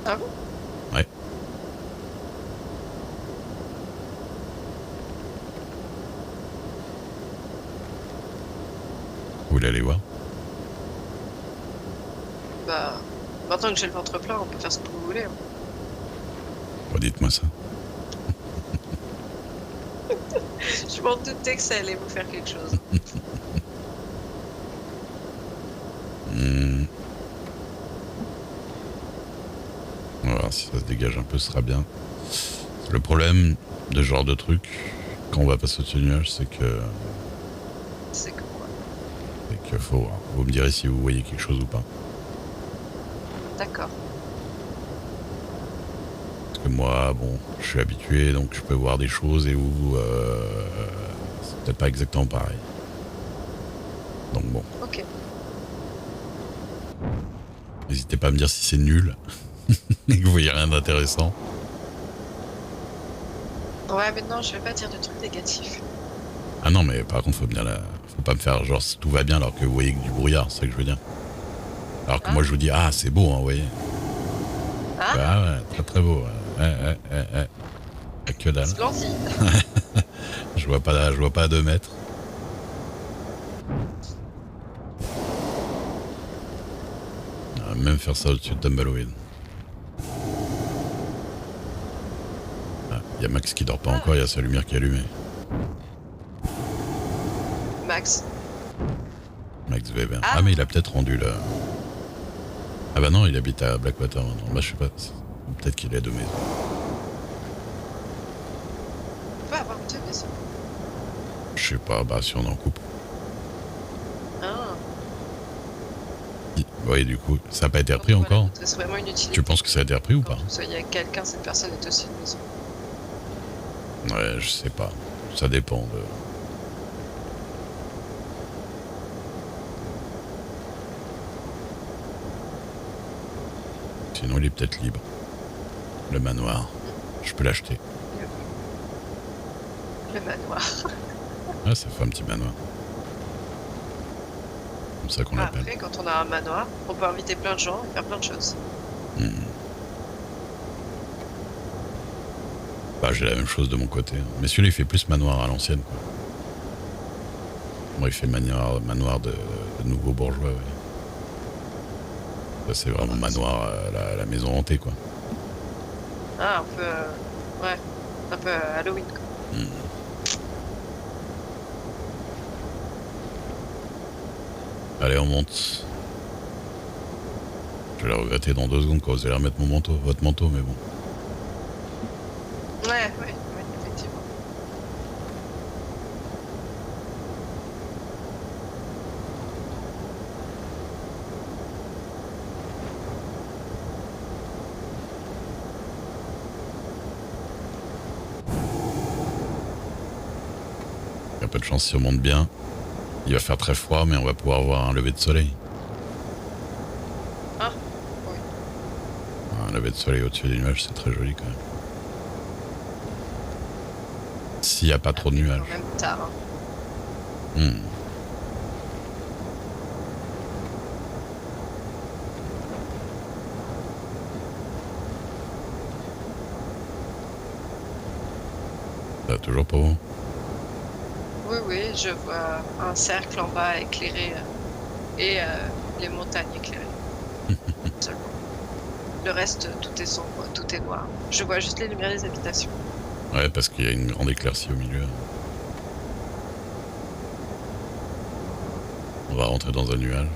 Ah bon? Ouais. Vous voulez aller voir? Bah, maintenant que j'ai le ventre plein, on peut faire ce que vous voulez, hein. Redites-moi ça. Je m'en doutais que ça allait vous faire quelque chose. Hmm. On va voir si ça se dégage un peu, ce sera bien. Le problème de ce genre de truc, quand on va passer au-dessus du nuage, C'est que quoi? c'est que faut, vous me direz si vous voyez quelque chose ou pas. D'accord. Parce que moi, bon, je suis habitué, donc je peux voir des choses et où c'est peut-être pas exactement pareil. Donc bon, Ok. n'hésitez pas à me dire si c'est nul et que vous voyez rien d'intéressant. Ouais, mais non, je vais pas dire de trucs négatifs. Ah non, mais par contre, faut pas me faire genre tout va bien alors que vous voyez que du brouillard, c'est ça que je veux dire. Alors que moi, Ah, je vous dis, ah, c'est beau, hein, vous voyez. ah, Ah ouais, très très beau. Ouais, ouais, ouais, ouais. Ah, que dalle. splendide. Je vois pas à 2 mètres. On va même faire ça au-dessus de Tumbleweed. Il y a Max qui dort pas Ah, encore, il y a sa lumière qui est allumée. Max. Max Weber. Ah, mais il a Ah, peut-être rendu là. Ah bah non, il habite à Blackwater maintenant. Bah je sais pas. Peut-être qu'il est à 2 maisons. on peut avoir deux maisons. Je sais pas, bah si on est en couple. Ah, Vous voyez, du coup, ça n'a pas été donc repris voilà, encore. c'est vraiment une utilité. Tu penses que ça a été repris ou Quand pas? vous soyez avec quelqu'un, cette personne est aussi une maison. Ouais, je sais pas. Ça dépend de. Sinon, il est peut-être libre. Le manoir. Je peux l'acheter. Le manoir. Ouais, ça fait un petit manoir. Comme ça qu'on l'appelle. Après, quand on a un manoir, on peut inviter plein de gens et faire plein de choses. Hmm. Bah, j'ai la même chose de mon côté. Mais celui-là, il fait plus manoir à l'ancienne, quoi. Moi, il fait manoir de nouveaux bourgeois, ouais. Ça, c'est vraiment manoir, la maison hantée, quoi. Ah, un peu. Ouais, un peu Halloween, quoi. Hmm. Allez, on monte. Je vais la regretter dans 2 secondes quand vous allez remettre votre manteau, mais bon. Ouais, ouais, ouais, effectivement. Il y a pas de chance si on monte bien. Il va faire très froid, mais on va pouvoir voir un lever de soleil. Ah, oui. Un lever de soleil au-dessus des nuages, c'est très joli quand même. S'il n'y a pas trop de Après, il est nuages. quand même tard, hein. Hmm. Ça va toujours pour vous? Oui, oui, je vois un cercle en bas éclairé et les montagnes éclairées. Seulement. Le reste, tout est sombre, tout est noir. Je vois juste les lumières des habitations. Ouais, parce qu'il y a une grande éclaircie au milieu. On va rentrer dans un nuage.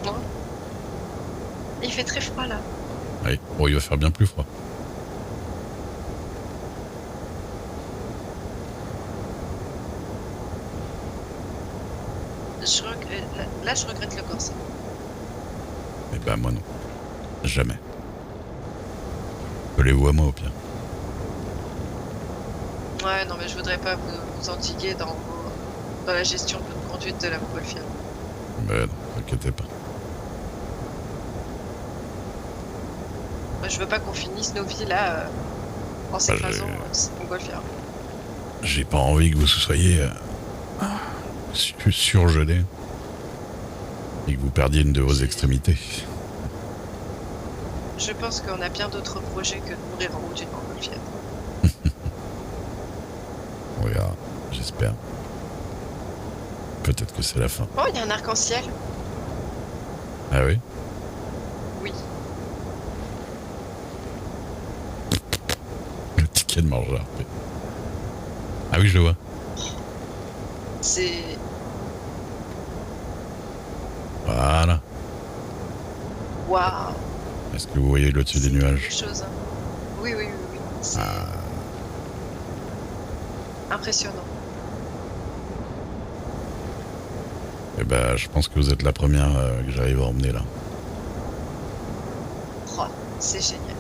Non. Il fait très froid là. Oui. Bon, il va faire bien plus froid. Je regrette, là, je regrette le corset. Eh ben, moi non. Jamais. Collez-vous à moi au pire. Ouais, non, mais je voudrais pas vous endiguer dans la gestion de votre conduite de la montgolfière. Mais non, t'inquiétez pas. Moi, je veux pas qu'on finisse nos vies là en s'écrasant de cette montgolfière. J'ai pas envie que vous soyez surgelé et que vous perdiez une de vos extrémités. je pense qu'on a bien d'autres projets que de mourir en haut d'une montgolfière. On verra, j'espère. Peut-être que c'est la fin. Oh, il y a un arc-en-ciel. Ah oui? Oui. Le ticket de marge RP. Ah oui, je le vois. C'est... Voilà. Waouh. Est-ce que vous voyez au-dessus des C'est nuages? quelque chose. Hein. Oui, oui, oui, oui. C'est impressionnant. Eh ben, je pense que vous êtes la première que j'arrive à emmener là. Oh, c'est génial.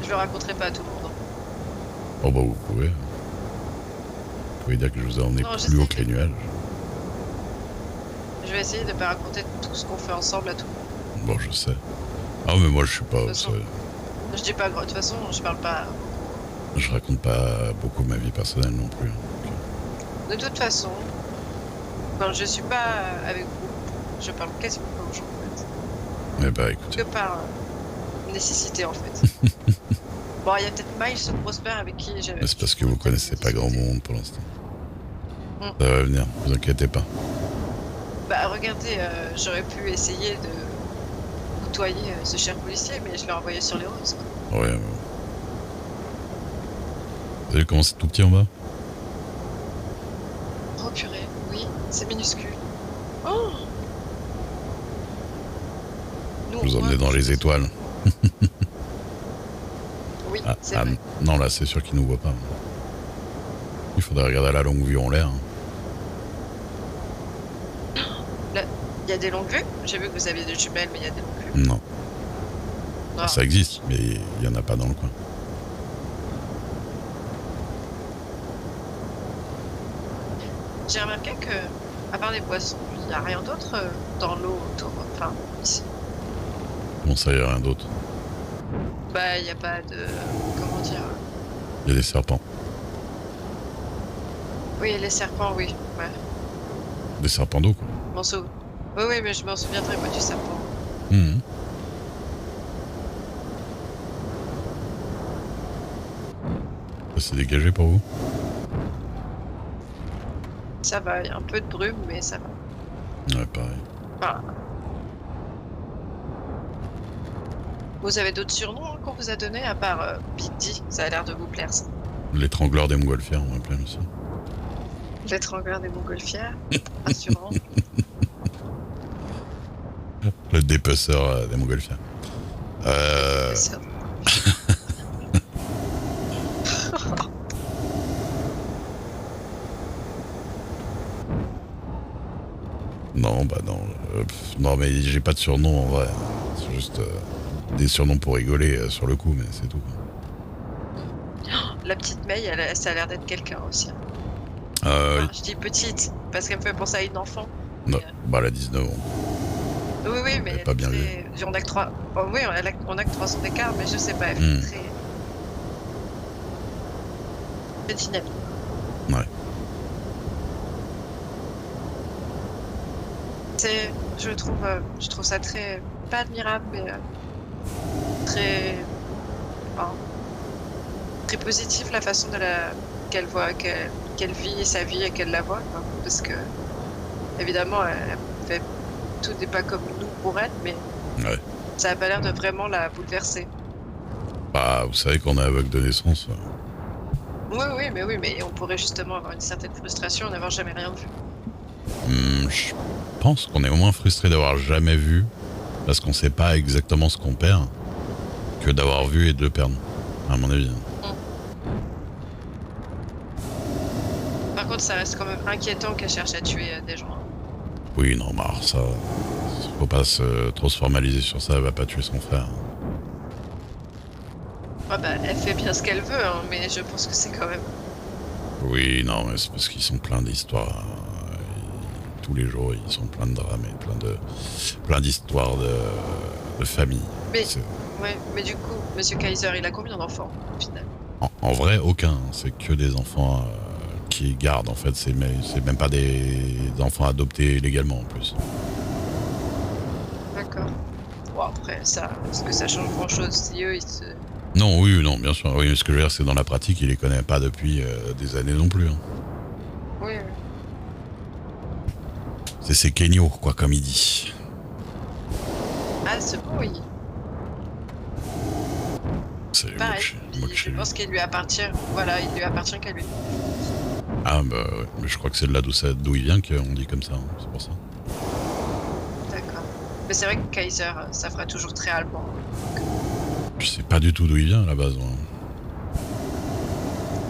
Je le raconterai pas à tout le monde. Oh bah vous pouvez. Vous pouvez dire que je vous ai emmené Non, plus haut que les nuages. Je vais essayer de pas raconter tout ce qu'on fait ensemble à tout le monde. Bon, je sais. Ah mais moi je suis pas... De toute façon, je dis pas gros. De toute façon, je parle pas. Je raconte pas beaucoup ma vie personnelle non plus. De toute façon, quand je suis pas avec vous, je parle quasiment pas aux gens en fait. Eh bah écoutez. Que par nécessité en fait. Bon, il y a peut-être Miles Prosper avec qui j'avais. Mais c'est parce que vous connaissez pas grand monde pour l'instant. Mm. Ça va venir, vous inquiétez pas. Bah regardez, j'aurais pu essayer de côtoyer ce cher policier, mais je l'ai envoyé sur les routes. Ouais. Mais... Vous avez vu comment c'est tout petit en bas? Oh purée, oui, c'est minuscule. Oh, nous, Je vous emmenez dans les étoiles. Oui, Ah, c'est vrai. non, là c'est sûr qu'ils nous voient pas. Il faudrait regarder à la longue vue en l'air. Là, il y a des longues vues. J'ai vu que vous aviez des jumelles, mais il y a des longues vues. Non. Ah. Ça existe, mais il y en a pas dans le coin. J'ai remarqué que, à part les poissons, il n'y a rien d'autre dans l'eau autour, enfin, ici. Bon, ça, il n'y a rien d'autre. Bah, il n'y a pas de... Comment dire? Il y a des serpents. Oui, les serpents, oui. Ouais. Des serpents d'eau, quoi. Je m'en souviens. Oui, oui, mais je m'en souviendrai, moi, du serpent. Mmh. Ça s'est dégagé pour vous? Ça va, il y a un peu de brume, mais ça va. Ouais, pareil. Enfin... Vous avez d'autres surnoms hein, qu'on vous a donnés, à part Big D? Ça a l'air de vous plaire, ça. L'étrangleur des montgolfières, on m'appelle aussi. L'étrangleur des montgolfières, rassurant. Le dépeceur des montgolfières. C'est Non, bah non. Non, mais j'ai pas de surnom en vrai. C'est juste des surnoms pour rigoler sur le coup, mais c'est tout. La petite May, ça a l'air d'être quelqu'un aussi. Oui. Je dis petite, parce qu'elle me fait penser à une enfant. Non, bah elle a 19 ans. Oui, oui, mais pas bien on a que 3... Oh, oui, on a que 3 ans d'écart, mais je sais pas, elle fait très dynamique. Ouais. Je trouve ça très... Pas admirable, mais très... Enfin, très positif la façon qu'elle voit, qu'elle vit sa vie et qu'elle la voit. Quoi. Parce que, évidemment, elle fait tout n'est pas comme nous pour elle, mais Ouais. ça n'a pas l'air de vraiment la bouleverser. Bah, vous savez qu'on est aveugle de naissance. Oui, mais on pourrait justement avoir une certaine frustration et n'avoir jamais rien vu. Je pense qu'on est au moins frustré d'avoir jamais vu, parce qu'on sait pas exactement ce qu'on perd, que d'avoir vu et de le perdre, à mon avis. Par contre, ça reste quand même inquiétant qu'elle cherche à tuer des gens. Oui, non, mais alors ça, faut pas trop se formaliser sur ça, elle va pas tuer son frère. Ah bah, elle fait bien ce qu'elle veut, hein, mais je pense que c'est quand même... Oui, non, mais c'est parce qu'ils sont pleins d'histoires. Tous les jours, ils sont pleins de drames et plein d'histoires de famille. Mais, ouais, mais du coup, Monsieur Kaiser, il a combien d'enfants, au final? En vrai, aucun. C'est que des enfants qui gardent, en fait. C'est même pas des enfants adoptés légalement, en plus. D'accord. Bon après ça, est-ce que ça change grand-chose si eux ils se Non, oui, non, bien sûr. Oui, mais ce que je veux dire, c'est que dans la pratique, il les connaît pas depuis des années non plus, hein. oui, oui. C'est Kenyo, quoi, comme il dit. Ah c'est bon, oui. C'est Pareil, moque je chez lui. pense qu'il lui appartient, voilà, il lui appartient qu'à lui. Ah, bah ouais, mais je crois que c'est de là d'où il vient qu'on dit comme ça, hein. C'est pour ça. D'accord. Mais c'est vrai que Kaiser, ça fera toujours très allemand. Je sais pas du tout d'où il vient à la base, moi.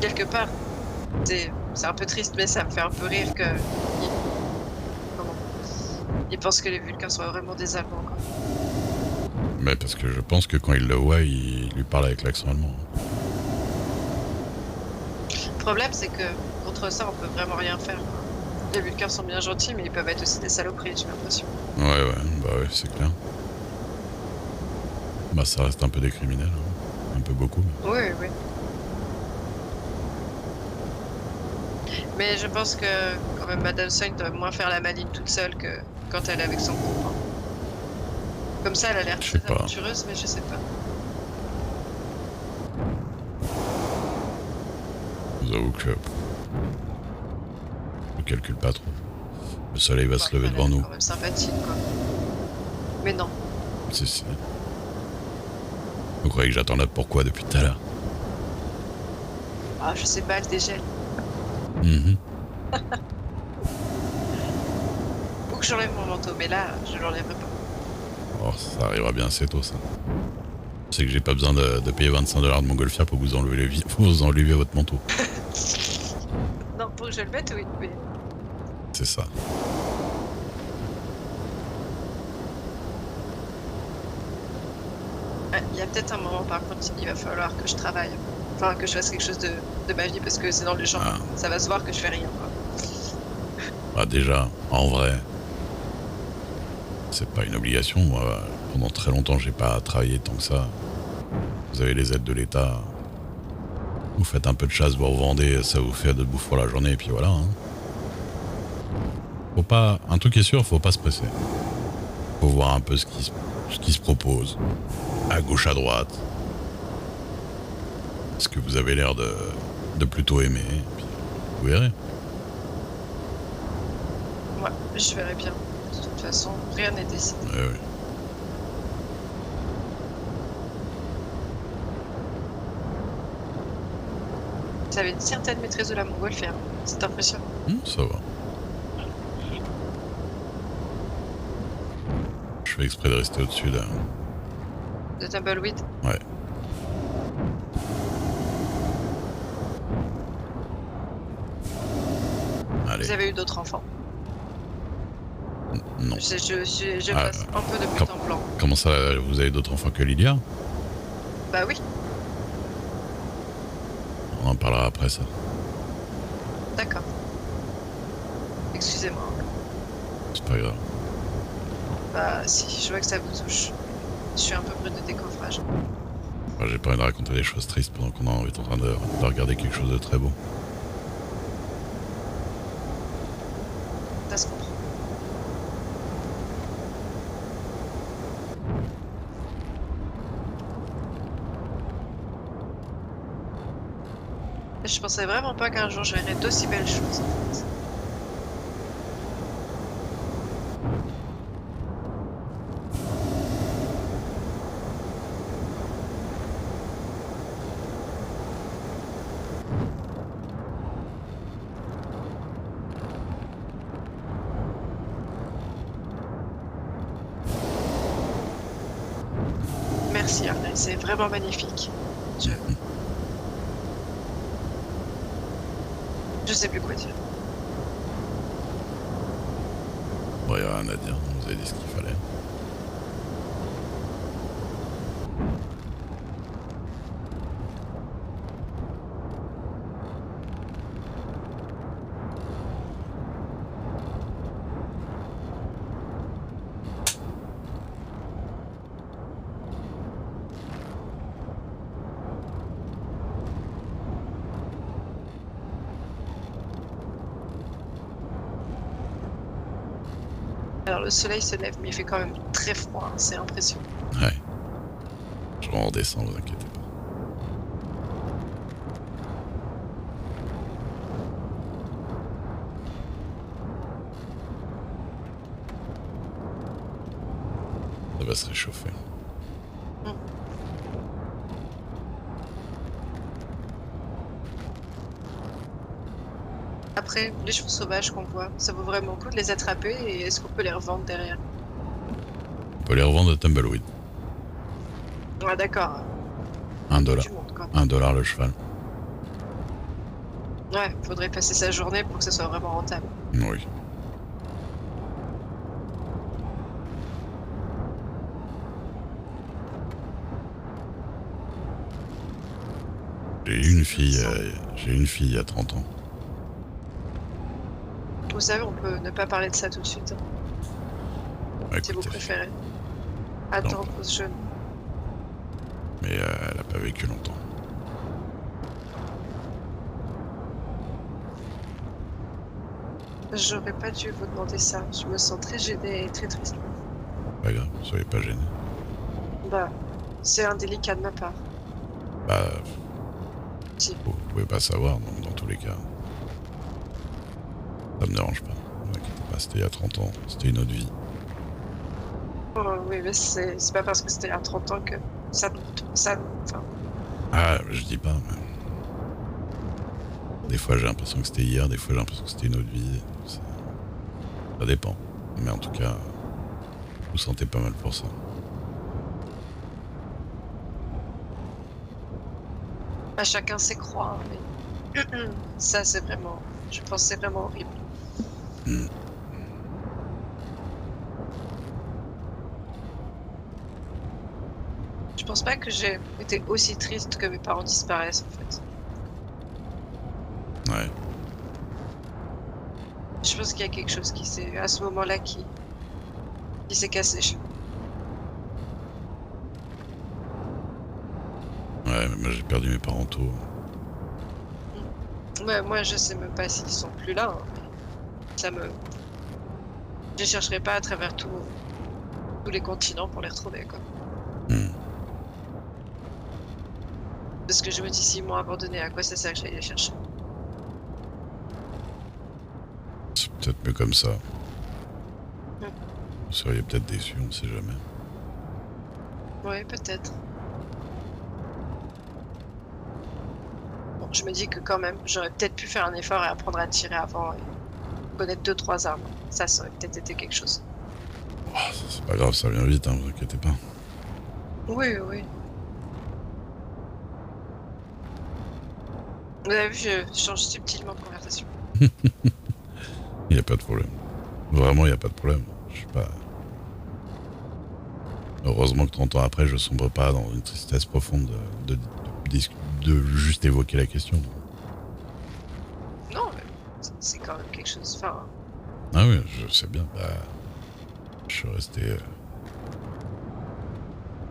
Quelque part, c'est un peu triste, mais ça me fait un peu rire que comment il pense que les Vulcains soient vraiment des Allemands, quoi. Mais parce que je pense que quand il le voit, il lui parle avec l'accent allemand. Le problème, c'est que contre ça, on peut vraiment rien faire, quoi. Les Vulcains sont bien gentils, mais ils peuvent être aussi des saloperies, j'ai l'impression. Ouais, bah ouais, c'est clair. Bah ça reste un peu des criminels, hein. Un peu beaucoup. Oui, oui. Mais je pense que quand même Madame Sung doit moins faire la maline toute seule que quand elle est avec son groupe, hein. Comme ça, elle a l'air Je sais très pas. aventureuse, mais je sais pas. Je vous avoue que je calcule pas trop. Le soleil va se lever Elle devant est nous. quand même sympathique, quoi. Mais non. Si. Vous croyez que j'attends là pourquoi depuis tout à l'heure? Ah, je sais pas, elle dégèle. Mhm. Faut que j'enlève mon manteau, mais là, je l'enlèverai pas. Oh, ça arrivera bien assez tôt, ça. Je sais que j'ai pas besoin de payer 25$ de montgolfière pour vous enlever votre manteau. Non, pour que je le mette, oui, mais C'est ça. il y a peut-être un moment, par contre, il va falloir que je travaille. Enfin, que je fasse quelque chose de ma vie, parce que c'est dans le genre, Ah. ça va se voir que je fais rien, quoi. Bah déjà, en vrai, c'est pas une obligation. Moi, pendant très longtemps, j'ai pas travaillé tant que ça. Vous avez les aides de l'État. Vous faites un peu de chasse, vous revendez, ça vous fait de bouffe pour la journée, et puis voilà, hein. Faut pas. Un truc est sûr, faut pas se presser. Faut voir un peu ce qui se propose. À gauche, à droite. Ce que vous avez l'air de plutôt aimer. Et puis, vous verrez. Ouais, je verrai bien. De toute façon, rien n'est décidé. Ouais. Vous avez une certaine maîtrise de la montgolfière. C'est impressionnant. Ça va. Je fais exprès de rester au-dessus là. De Tumbleweed. Ouais. Allez. Vous avez eu d'autres enfants? Non. Je Ah, passe un peu de but en blanc. Comment ça, vous avez d'autres enfants que Lydia? Bah oui, On en parlera après ça. d'accord. Excusez-moi. C'est pas grave. Bah si, je vois que ça vous touche. Je suis un peu brûle de décoffrage. Enfin, j'ai pas envie de raconter des choses tristes pendant qu'on est en train de regarder quelque chose de très beau. Ça se comprend. Je pensais vraiment pas qu'un jour je verrais d'aussi belles choses, en fait. Merci Arnaud, c'est vraiment magnifique. Je sais plus quoi dire. Bon, y a rien à dire, vous avez dit ce qu'il fallait. Alors le soleil se lève, mais il fait quand même très froid, hein, c'est impressionnant. Ouais. Je redescends, vous inquiétez pas. Ça va se réchauffer. Mm. Après, les chevaux sauvages qu'on voit, ça vaut vraiment le coup de les attraper et est-ce qu'on peut les revendre derrière? On peut les revendre à Tumbleweed. Ouais, d'accord. 1 Bout dollar. du monde, quoi. 1 dollar le cheval. Ouais, faudrait passer sa journée pour que ce soit vraiment rentable. Oui. J'ai eu une fille, il y a 30 ans. Vous savez, on peut ne pas parler de ça tout de suite, hein, Ouais, si vous écoutez, préférez. Attendre au jeune. mais elle a pas vécu longtemps. J'aurais pas dû vous demander ça. Je me sens très gênée et très triste. Pas grave, soyez pas gênés. Bah, c'est indélicat de ma part. Bah, Si. vous pouvez pas savoir, dans tous les cas. Ça me dérange pas. Ne vous inquiétez pas, c'était il y a 30 ans, c'était une autre vie. Oh, oui, mais c'est pas parce que c'était à 30 ans que enfin, Ah, je dis pas, mais... Des fois j'ai l'impression que c'était hier, des fois j'ai l'impression que c'était une autre vie. Ça dépend. Mais en tout cas, vous sentez pas mal pour ça. à chacun ses croix, mais ça, c'est vraiment, je pense que c'est vraiment horrible. Hmm. Je pense pas que j'ai été aussi triste que mes parents disparaissent, en fait. Ouais. Je pense qu'il y a quelque chose qui s'est, à ce moment-là, qui s'est cassé. Ouais, mais moi j'ai perdu mes parents tôt. Ouais, moi, je sais même pas s'ils sont plus là, hein, mais ça me... Je chercherai pas à travers tous les continents pour les retrouver, quoi. Hmm. Parce que je me dis, s'ils m'ont abandonné, à quoi ça sert que j'aille les chercher? C'est peut-être mieux comme ça. Hmm. Vous seriez peut-être déçus, on sait jamais. Ouais, peut-être. Bon, je me dis que quand même, j'aurais peut-être pu faire un effort et apprendre à tirer avant et connaître 2-3 armes. Ça aurait peut-être été quelque chose. Oh, c'est pas grave, ça vient vite, hein, vous inquiétez pas. Oui, oui. Vous avez vu, je change subtilement de conversation. Il y a pas de problème. Vraiment, il y a pas de problème. Je suis pas... Heureusement que 30 ans après, je sombre pas dans une tristesse profonde de juste évoquer la question. Non, mais c'est quand même quelque chose. Enfin, Ah oui, je sais bien. Bah, je suis resté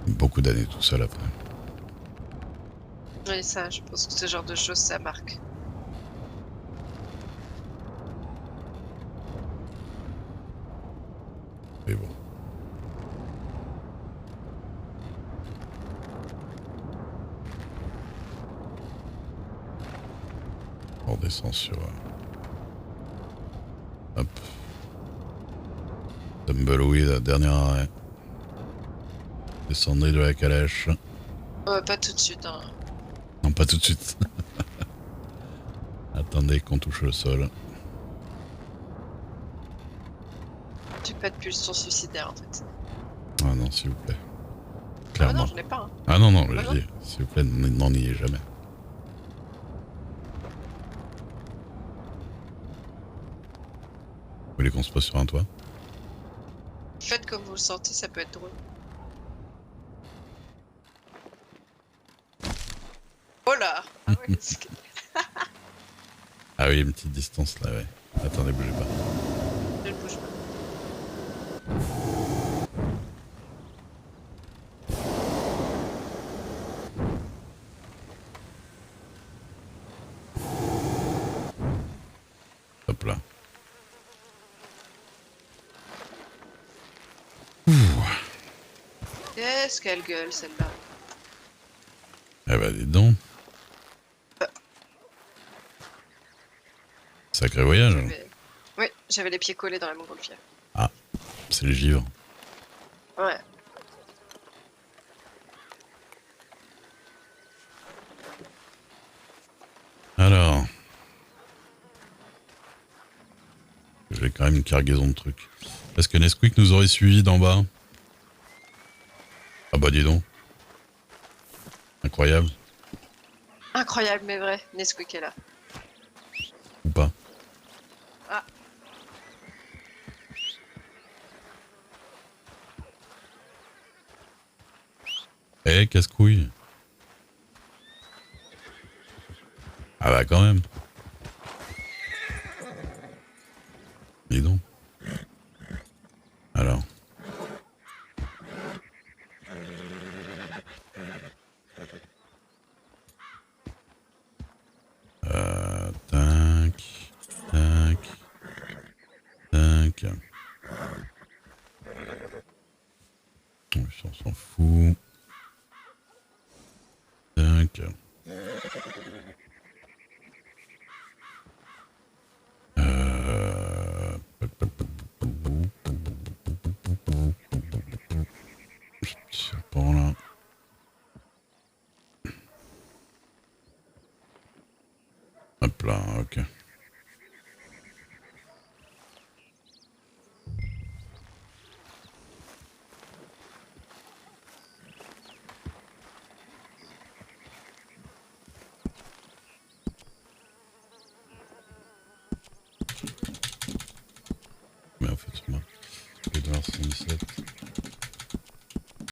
beaucoup d'années tout seul après. oui, ça, je pense que ce genre de choses, ça marque. Mais bon. On descend sur... hop. Tumbleweed, dernier arrêt. Descendez de la calèche. Pas tout de suite, hein. Non, pas tout de suite. Attendez qu'on touche le sol. J'ai pas de pulsion suicidaire, en fait. Ah non, s'il vous plaît. Ah Clairement. non, j'en ai pas, hein. Ah non, non, Ah je non. dis, s'il vous plaît, n'en ayez jamais. Vous voulez qu'on se pose sur un toit? Faites comme vous le sentez, ça peut être drôle. Oh là! Ah ouais, Ah oui, une petite distance là, ouais. Attendez, bougez pas. je ne bouge pas. Hop là. Qu'est-ce qu'elle gueule, celle-là? Eh bah, dis donc. Sacré voyage. Oui, j'avais les pieds collés dans la montgolfière. Ah, c'est le givre. Ouais. Alors. J'ai quand même une cargaison de trucs. Est-ce que Nesquik nous aurait suivi d'en bas? Ah bah dis donc. Incroyable. Incroyable, mais vrai. Nesquik est là. Ou pas. Ah. Eh, casse-couille. Ah bah quand même. Dis donc. Alors. Tac. Tac. Tac. On s'en fout. Tac. Serpent là. Hop là, ok.